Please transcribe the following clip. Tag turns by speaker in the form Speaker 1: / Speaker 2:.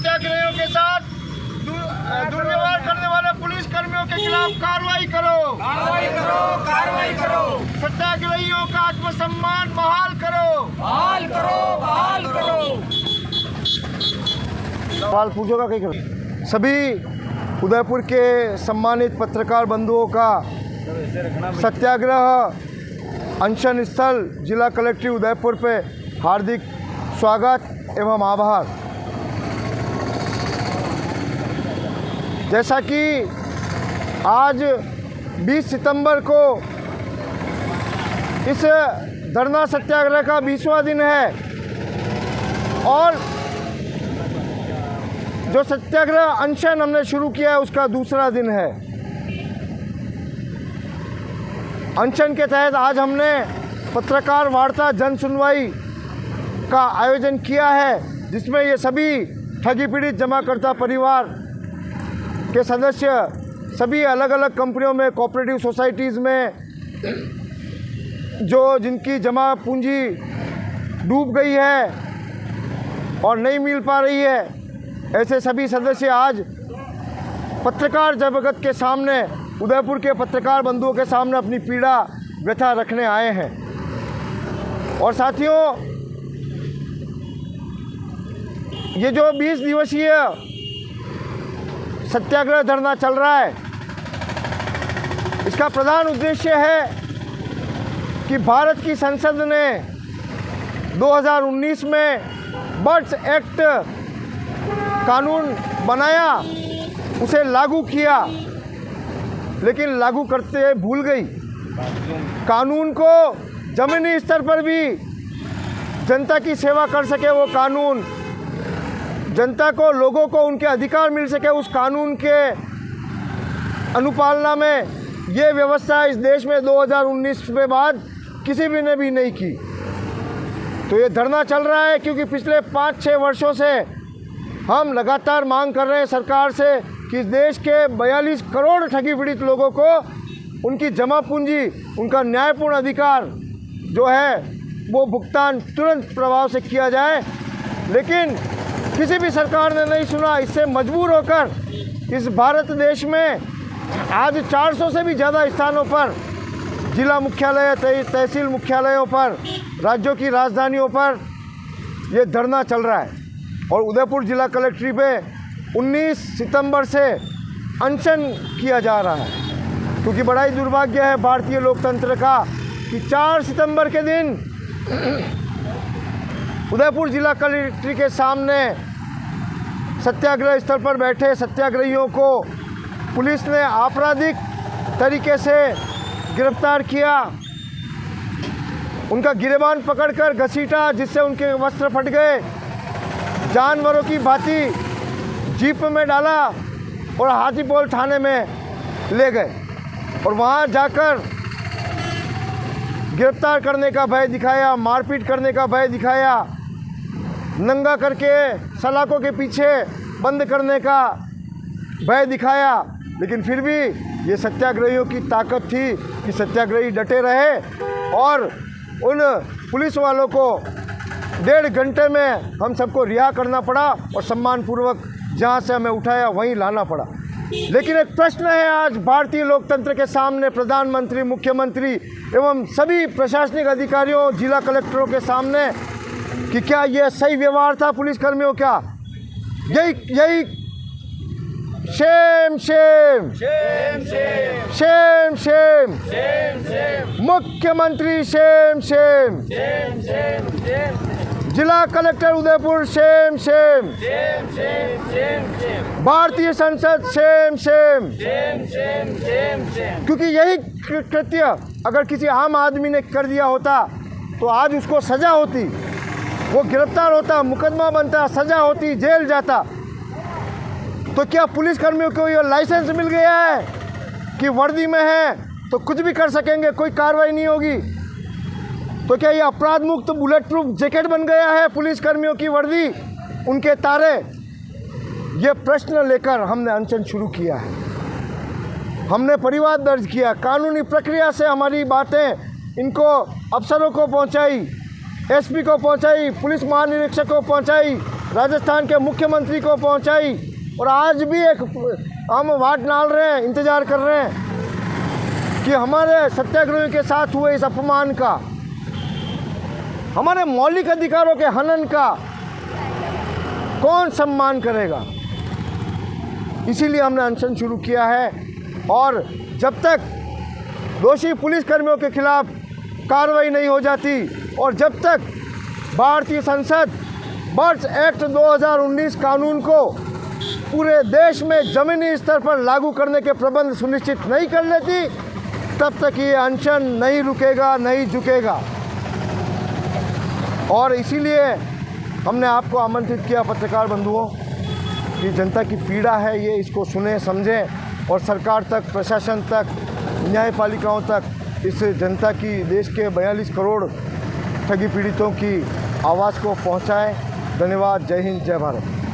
Speaker 1: सत्याग्रहियों के साथ दुर्व्यवहार करने वाले पुलिस कर्मियों के खिलाफ कार्रवाई करो,
Speaker 2: कार्रवाई करो, कार्रवाई करो,
Speaker 1: सत्याग्रहियों का आत्मसम्मान बहाल करो,
Speaker 2: बहाल करो, बहाल करो।
Speaker 1: सवाल पूछोगा कहीं करो। सभी उदयपुर के सम्मानित पत्रकार बंधुओं का सत्याग्रह अनशन स्थल जिला कलेक्ट्रेट उदयपुर पे हार्दिक स्वागत एवं आभार। जैसा कि आज 20 सितंबर को इस धरना सत्याग्रह का 20वां दिन है और जो सत्याग्रह अनशन हमने शुरू किया है उसका दूसरा दिन है। अनशन के तहत आज हमने पत्रकार वार्ता जन सुनवाई का आयोजन किया है, जिसमें ये सभी ठगी पीड़ित जमाकर्ता परिवार के सदस्य सभी अलग अलग कंपनियों में, कोऑपरेटिव सोसाइटीज़ में जो जिनकी जमा पूंजी डूब गई है और नहीं मिल पा रही है, ऐसे सभी सदस्य आज पत्रकार जगत के सामने, उदयपुर के पत्रकार बंधुओं के सामने अपनी पीड़ा व्यथा रखने आए हैं। और साथियों, ये जो 20 दिवसीय सत्याग्रह धरना चल रहा है, इसका प्रधान उद्देश्य है कि भारत की संसद ने 2019 में बर्ड्स एक्ट कानून बनाया, उसे लागू किया, लेकिन लागू करते भूल गई। कानून को जमीनी स्तर पर भी जनता की सेवा कर सके वो कानून, जनता को, लोगों को उनके अधिकार मिल सके उस कानून के अनुपालना में ये व्यवस्था इस देश में 2019 के बाद किसी भी ने भी नहीं की। तो ये धरना चल रहा है क्योंकि पिछले 5-6 वर्षों से हम लगातार मांग कर रहे हैं सरकार से कि इस देश के 42 करोड़ ठगी पीड़ित लोगों को उनकी जमा पूंजी, उनका न्यायपूर्ण अधिकार जो है वो भुगतान तुरंत प्रभाव से किया जाए। लेकिन किसी भी सरकार ने नहीं सुना। इससे मजबूर होकर इस भारत देश में आज 400 से भी ज़्यादा स्थानों पर, जिला मुख्यालय, तहसील मुख्यालयों पर, राज्यों की राजधानियों पर ये धरना चल रहा है। और उदयपुर जिला कलेक्ट्रेट पे 19 सितंबर से अनशन किया जा रहा है, क्योंकि बड़ा ही दुर्भाग्य है भारतीय लोकतंत्र का कि 4 सितंबर के दिन उदयपुर जिला कलेक्ट्रेट के सामने सत्याग्रह स्थल पर बैठे सत्याग्रहियों को पुलिस ने आपराधिक तरीके से गिरफ्तार किया, उनका गिरेबान पकड़कर घसीटा, जिससे उनके वस्त्र फट गए, जानवरों की भांति जीप में डाला और हाथीपोल थाने में ले गए और वहाँ जाकर गिरफ्तार करने का भय दिखाया, मारपीट करने का भय दिखाया, नंगा करके सलाखों के पीछे बंद करने का भय दिखाया। लेकिन फिर भी ये सत्याग्रहियों की ताकत थी कि सत्याग्रही डटे रहे और उन पुलिस वालों को 1.5 घंटे में हम सबको रिहा करना पड़ा और सम्मानपूर्वक जहाँ से हमें उठाया वहीं लाना पड़ा। लेकिन एक प्रश्न है आज भारतीय लोकतंत्र के सामने, प्रधानमंत्री, मुख्यमंत्री एवं सभी प्रशासनिक अधिकारियों, जिला कलेक्टरों के सामने कि क्या यह सही व्यवहार था पुलिस कर्मियों का? यही shame shame
Speaker 2: shame shame
Speaker 1: shame shame
Speaker 2: shame shame
Speaker 1: मुख्यमंत्री shame shame
Speaker 2: shame shame shame
Speaker 1: जिला collector Udaipur shame shame
Speaker 2: shame shame shame shame
Speaker 1: भारतीय संसद shame shame
Speaker 2: shame shame shame shame.
Speaker 1: क्योंकि यही कृत्य अगर किसी आम आदमी ने कर दिया होता तो आज उसको सज़ा होती, वो गिरफ्तार होता, मुकदमा बनता, सज़ा होती, जेल जाता। तो क्या पुलिस कर्मियों को ये लाइसेंस मिल गया है कि वर्दी में है तो कुछ भी कर सकेंगे, कोई कार्रवाई नहीं होगी? तो क्या ये अपराध मुक्त बुलेट प्रूफ जैकेट बन गया है पुलिस कर्मियों की वर्दी, उनके तारे? ये प्रश्न लेकर हमने अनशन शुरू किया है। हमने परिवाद दर्ज किया, कानूनी प्रक्रिया से हमारी बातें इनको अफसरों को पहुंचाई, एसपी को पहुंचाई, पुलिस महानिरीक्षक को पहुंचाई, राजस्थान के मुख्यमंत्री को पहुंचाई और आज भी एक हम वाट डाल रहे हैं, इंतज़ार कर रहे हैं कि हमारे सत्याग्रहियों के साथ हुए इस अपमान का, हमारे मौलिक अधिकारों के हनन का कौन सम्मान करेगा। इसीलिए हमने अनशन शुरू किया है और जब तक दोषी पुलिसकर्मियों के खिलाफ कार्रवाई नहीं हो जाती और जब तक भारतीय संसद बर्ड्स एक्ट 2019 कानून को पूरे देश में ज़मीनी स्तर पर लागू करने के प्रबंध सुनिश्चित नहीं कर लेती, तब तक ये अनशन नहीं रुकेगा, नहीं झुकेगा। और इसीलिए हमने आपको आमंत्रित किया पत्रकार बंधुओं कि जनता की पीड़ा है ये, इसको सुने समझें और सरकार तक, प्रशासन तक, न्यायपालिकाओं तक इस जनता की, देश के 42 करोड़ ठगी पीड़ितों की आवाज़ को पहुंचाएं। धन्यवाद। जय हिंद, जय भारत।